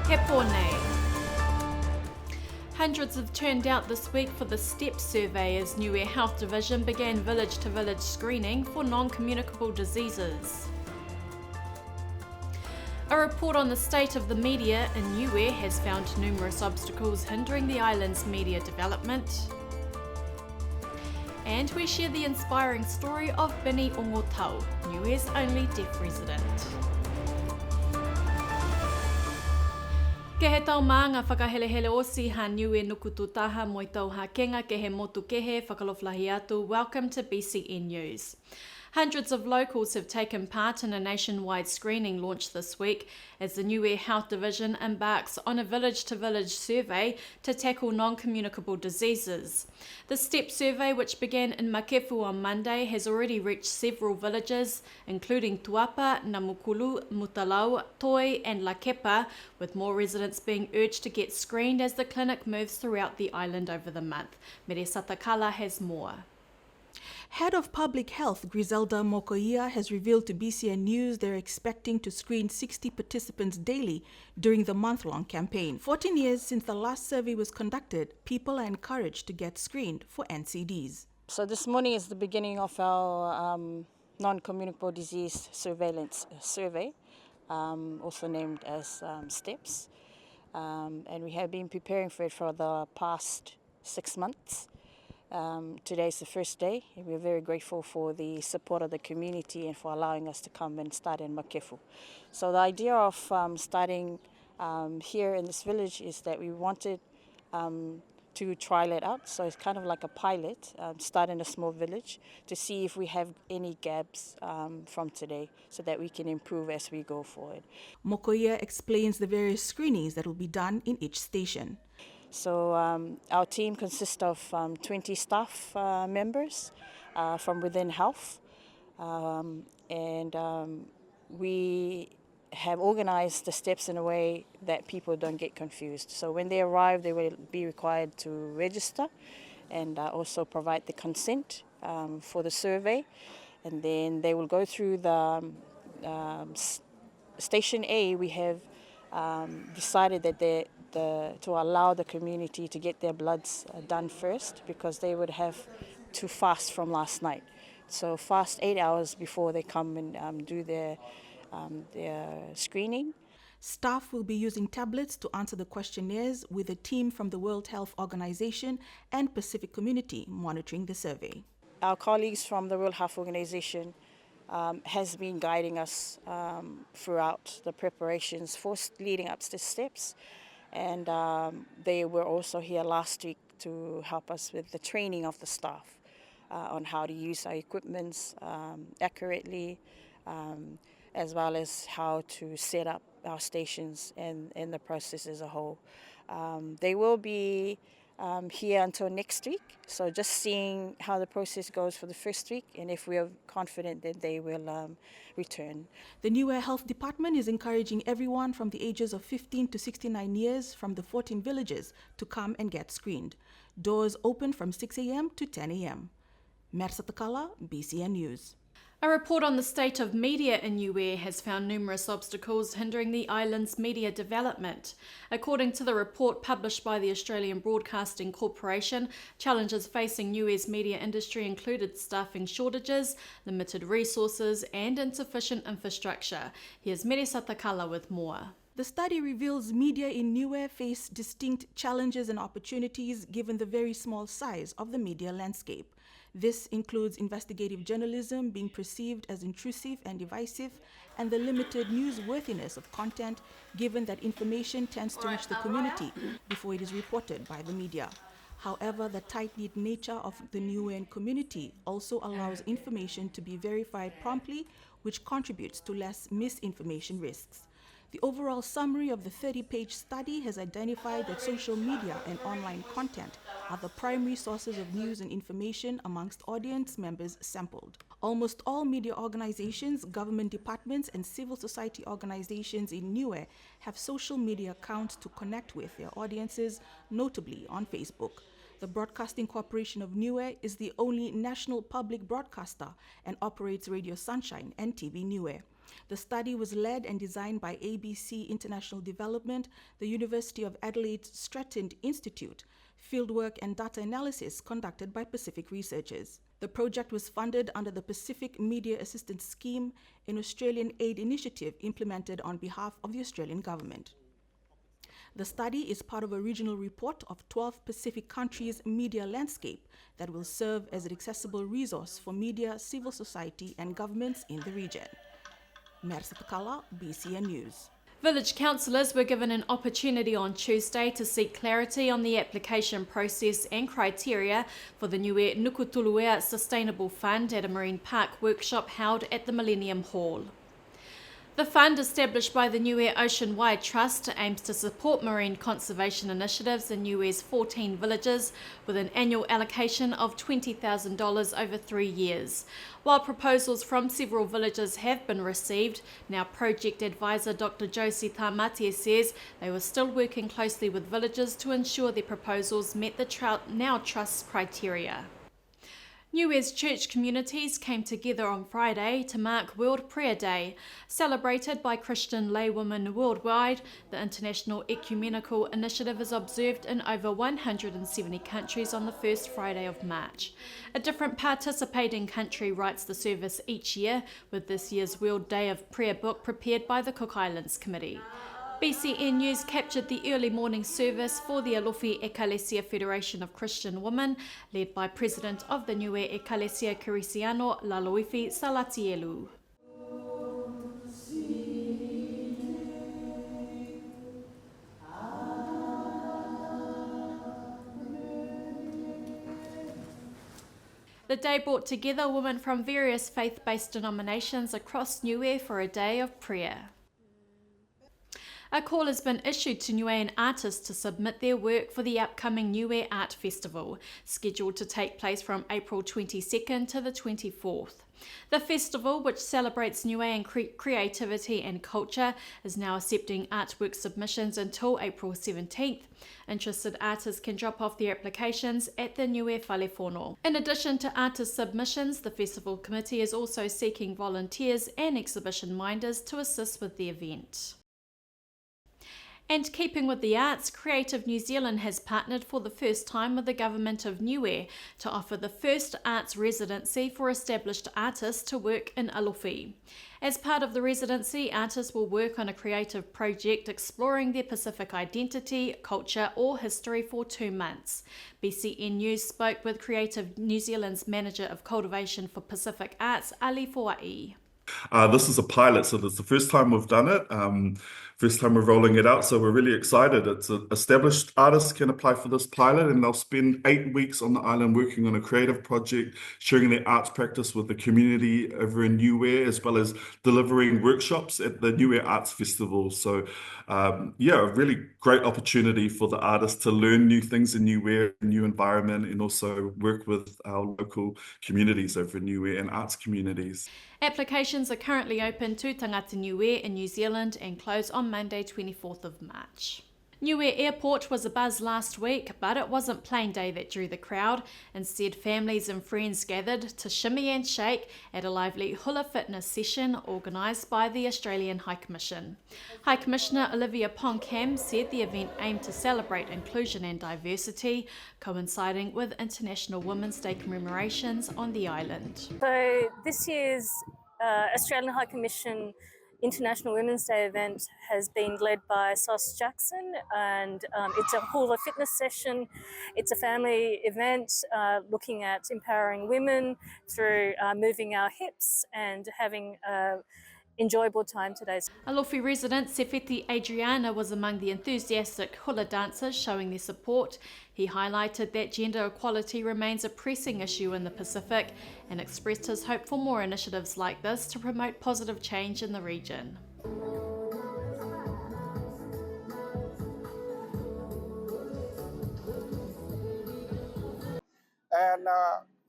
He pōnei. Hundreds have turned out this week for the STEP survey as Niue Health Division began village-to-village screening for non-communicable diseases. A report on the state of the media in Niue has found numerous obstacles hindering the island's media development. And we share the inspiring story of Bini Ongotau, Niue's only deaf resident. Ke he tau mā ngā whakahelehele osi ha Niue nukutu taha moi tau ha kenga ke he motu kehe whakaloflahi atu. Welcome to BCN News. Hundreds of locals have taken part in a nationwide screening launched this week as the Niue Health Division embarks on a village-to-village survey to tackle non-communicable diseases. The STEP survey, which began in Makefu on Monday, has already reached several villages, including Tuapa, Namukulu, Mutalau, Toi and Lakepa, with more residents being urged to get screened as the clinic moves throughout the island over the month. Mere Satakala has more. Head of Public Health Griselda Mokoia has revealed to BCN News they're expecting to screen 60 participants daily during the month-long campaign. 14 years since the last survey was conducted, people are encouraged to get screened for NCDs. So this morning is the beginning of our non-communicable disease surveillance survey, also named as STEPS. And we have been preparing for it for the past 6 months. Today is the first day, and we're very grateful for the support of the community and for allowing us to come and start in Makefu. So the idea of starting here in this village is that we wanted to trial it out. So it's kind of like a pilot, start in a small village to see if we have any gaps from today so that we can improve as we go forward. Mokoia explains the various screenings that will be done in each station. So our team consists of 20 staff members from within health, and we have organized the steps in a way that people don't get confused. So when they arrive, they will be required to register and also provide the consent for the survey, and then they will go through the Station A. We have decided that to allow the community to get their bloods done first, because they would have to fast from last night. So fast 8 hours before they come and do their screening. Staff will be using tablets to answer the questionnaires, with a team from the World Health Organization and Pacific Community monitoring the survey. Our colleagues from the World Health Organization has been guiding us throughout the preparations for leading up to the steps. And they were also here last week to help us with the training of the staff on how to use our equipments accurately, as well as how to set up our stations and the process as a whole. They will be here until next week, so just seeing how the process goes for the first week, and if we are confident that they will return. The Niue Health Department is encouraging everyone from the ages of 15 to 69 years from the 14 villages to come and get screened. Doors open from 6 a.m. to 10 a.m. Mersa Takala, BCN News. A report on the state of media in Niue has found numerous obstacles hindering the island's media development. According to the report published by the Australian Broadcasting Corporation, challenges facing Niue's media industry included staffing shortages, limited resources and insufficient infrastructure. Here's Mere Satakala with more. The study reveals media in Niue face distinct challenges and opportunities given the very small size of the media landscape. This includes investigative journalism being perceived as intrusive and divisive, and the limited newsworthiness of content given that information tends to reach the community before it is reported by the media. However, the tight-knit nature of the Niuean community also allows information to be verified promptly, which contributes to less misinformation risks. The overall summary of the 30-page study has identified that social media and online content are the primary sources of news and information amongst audience members sampled. Almost all media organizations, government departments, and civil society organizations in Niue have social media accounts to connect with their audiences, notably on Facebook. The Broadcasting Corporation of Niue is the only national public broadcaster and operates Radio Sunshine and TV Niue. The study was led and designed by ABC International Development, the University of Adelaide's Stratton Institute, fieldwork and data analysis conducted by Pacific researchers. The project was funded under the Pacific Media Assistance Scheme, an Australian aid initiative implemented on behalf of the Australian government. The study is part of a regional report of 12 Pacific countries' media landscape that will serve as an accessible resource for media, civil society, and governments in the region. Mersa Pakala, BCN News. Village councillors were given an opportunity on Tuesday to seek clarity on the application process and criteria for the Niue Nukutuluea Sustainable Fund at a Marine Park workshop held at the Millennium Hall. The fund, established by the Niue Ocean-wide Trust, aims to support marine conservation initiatives in Niue's 14 villages with an annual allocation of $20,000 over 3 years. While proposals from several villages have been received, now project advisor Dr. Josie Tamate says they were still working closely with villages to ensure their proposals met the now Trust's criteria. Niue's church communities came together on Friday to mark World Prayer Day. Celebrated by Christian laywomen worldwide, the International Ecumenical Initiative is observed in over 170 countries on the first Friday of March. A different participating country writes the service each year, with this year's World Day of Prayer book prepared by the Cook Islands Committee. BCN News captured the early morning service for the Alofi Ecclesia Federation of Christian Women, led by President of the Niue Ecclesia Kirisiano, Laloifi Salatielu. The day brought together women from various faith-based denominations across Niue for a day of prayer. A call has been issued to Niuean artists to submit their work for the upcoming Niue Art Festival, scheduled to take place from April 22nd to the 24th. The festival, which celebrates Niuean creativity and culture, is now accepting artwork submissions until April 17th. Interested artists can drop off their applications at the Niue Whalefono. In addition to artist submissions, the festival committee is also seeking volunteers and exhibition minders to assist with the event. And keeping with the arts, Creative New Zealand has partnered for the first time with the Government of Niue to offer the first arts residency for established artists to work in Alofi. As part of the residency, artists will work on a creative project exploring their Pacific identity, culture or history for 2 months. BCN News spoke with Creative New Zealand's Manager of Cultivation for Pacific Arts, Ali Foai. This is a pilot, so it's the first time we've done it, first time we're rolling it out, so we're really excited. It's established artists can apply for this pilot, and they'll spend 8 weeks on the island working on a creative project, sharing their arts practice with the community over in Niue, as well as delivering workshops at the Niue Arts Festival. So a really great opportunity for the artists to learn new things in Niue, a new environment, and also work with our local communities over in Niue and arts communities. Applications are currently open to Tangata Niue in New Zealand and close on Monday 24th of March. Niue Airport was abuzz last week, but it wasn't plane day that drew the crowd. Instead, families and friends gathered to shimmy and shake at a lively hula fitness session organised by the Australian High Commission. High Commissioner Olivia Ponkham said the event aimed to celebrate inclusion and diversity, coinciding with International Women's Day commemorations on the island. So this year's Australian High Commission International Women's Day event has been led by Sos Jackson, and it's a hula fitness session. It's a family event looking at empowering women through moving our hips and having enjoyable time today. Alofi resident Sefeti Adriana was among the enthusiastic hula dancers showing their support. He highlighted that gender equality remains a pressing issue in the Pacific and expressed his hope for more initiatives like this to promote positive change in the region. And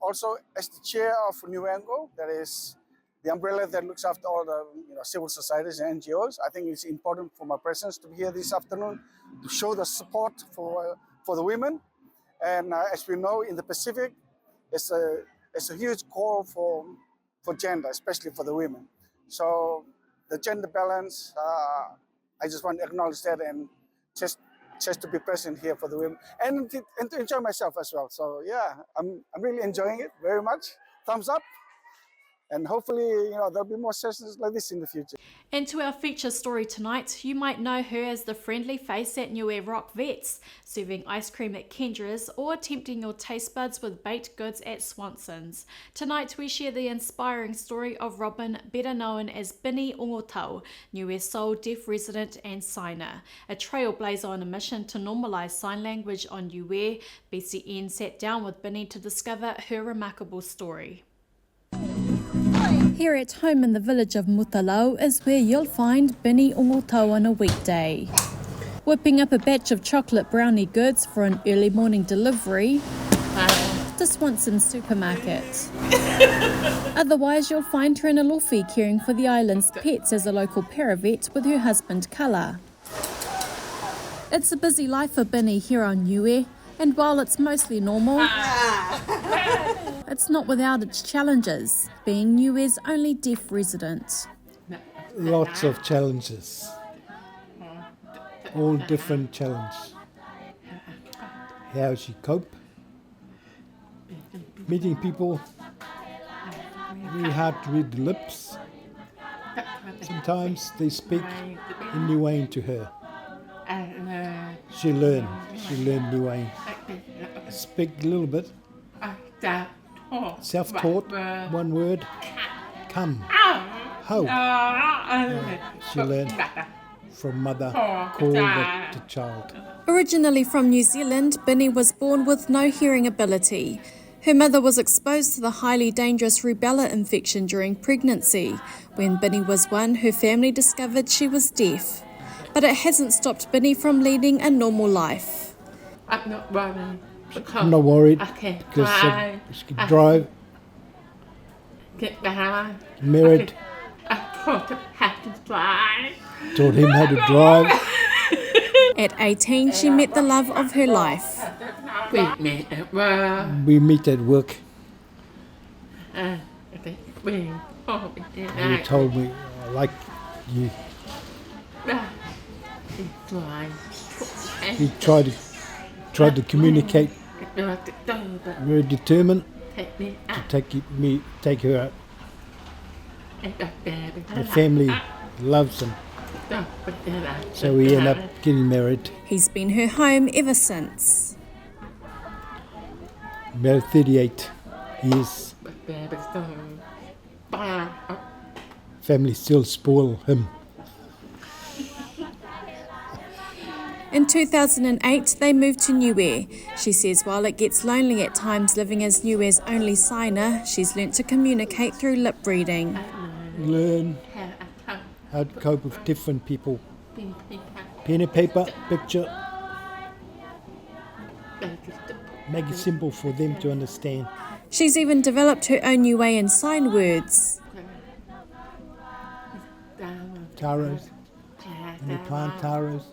also as the chair of Nuango, that is the umbrella that looks after all the civil societies and NGOs, I think it's important for my presence to be here this afternoon to show the support for the women. And as we know, in the Pacific, it's a huge call for gender, especially for the women. So the gender balance. I just want to acknowledge that and just to be present here for the women and to enjoy myself as well. So yeah, I'm really enjoying it very much. Thumbs up. And hopefully, there'll be more sessions like this in the future. And to our feature story tonight, you might know her as the friendly face at Niue Rock Vets, serving ice cream at Kendra's or tempting your taste buds with baked goods at Swanson's. Tonight we share the inspiring story of Robin, better known as Bini Ongotau, Niue's sole deaf resident and signer. A trailblazer on a mission to normalise sign language on Niue, BCN sat down with Bini to discover her remarkable story. Here at home in the village of Mutalau is where you'll find Bini Ongotau on a weekday. Whipping up a batch of chocolate brownie goods for an early morning delivery to Swanson's supermarket. Otherwise, you'll find her in Alofi caring for the island's pets as a local paravet with her husband Kala. It's a busy life for Bini here on Niue, and while it's mostly normal, it's not without its challenges, being Niue's only deaf resident. Lots of challenges. All different challenges. How she cope. Meeting people. Very hard to read the lips. Sometimes they speak in Niuean to her. She learned Niuean. Speak a little bit. Self-taught, one word, come, ho. She learned from mother, called the child. Originally from New Zealand, Bini was born with no hearing ability. Her mother was exposed to the highly dangerous rubella infection during pregnancy. When Bini was 1, her family discovered she was deaf. But it hasn't stopped Bini from leading a normal life. I'm not worried because she can drive, married, taught him how to drive. At 18, she met the love of her life. We meet at work. He told me, I like you. He tried to communicate. Very determined to take her out. The family loves him, so we end up getting married. He's been her home ever since. Married 38 years. Family still spoil him. In 2008, they moved to Niue. She says while it gets lonely at times living as Niue's only signer, she's learnt to communicate through lip reading. Learn how to cope with different people. Pen and paper, picture. Make it simple for them to understand. She's even developed her own Niuean sign words. Taros. And they plant taros.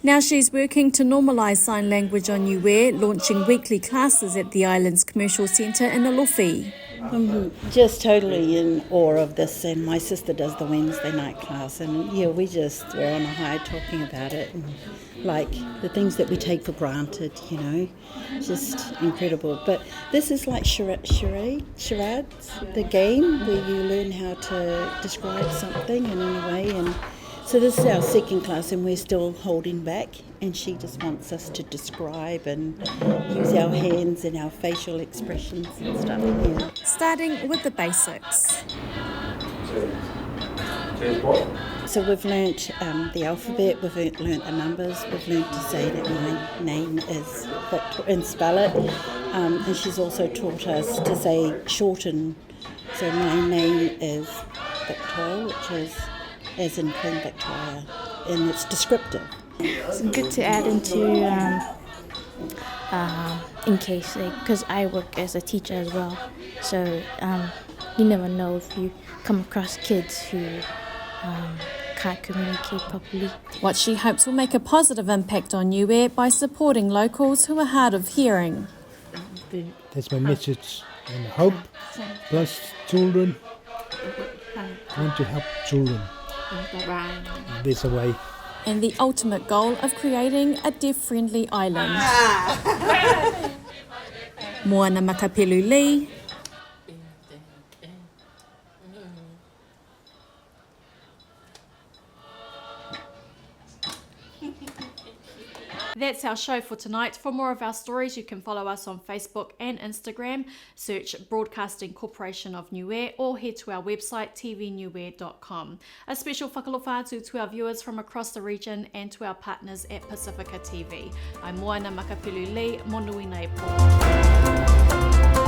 Now she's working to normalise sign language on Niue, launching weekly classes at the island's commercial centre in Alofi. I'm just totally in awe of this, and my sister does the Wednesday night class, and yeah, we're on a high talking about it, and like the things that we take for granted, just incredible. But this is like charades, the game where you learn how to describe something in a way, and so this is our second class and we're still holding back, and she just wants us to describe and use our hands and our facial expressions and stuff. Yeah. Starting with the basics. So we've learnt the alphabet, we've learnt the numbers, we've learnt to say that my name is Victor and spell it, and she's also taught us to say shorten. So my name is Victor, which is as in Queen Victoria, and it's descriptive. It's good to add into in case, because I work as a teacher as well, so you never know if you come across kids who can't communicate properly. What she hopes will make a positive impact on Niue by supporting locals who are hard of hearing. That's my message, and hope, plus children, I want to help children. There's a way. And the ultimate goal of creating a deaf-friendly island. Moana Makapelu Lee. That's our show for tonight. For more of our stories, you can follow us on Facebook and Instagram. Search Broadcasting Corporation of Niue or head to our website tvniue.com. A special whakalofa to our viewers from across the region and to our partners at Pacifica TV. I'm Moana Makapelu Lee, Monui nei po.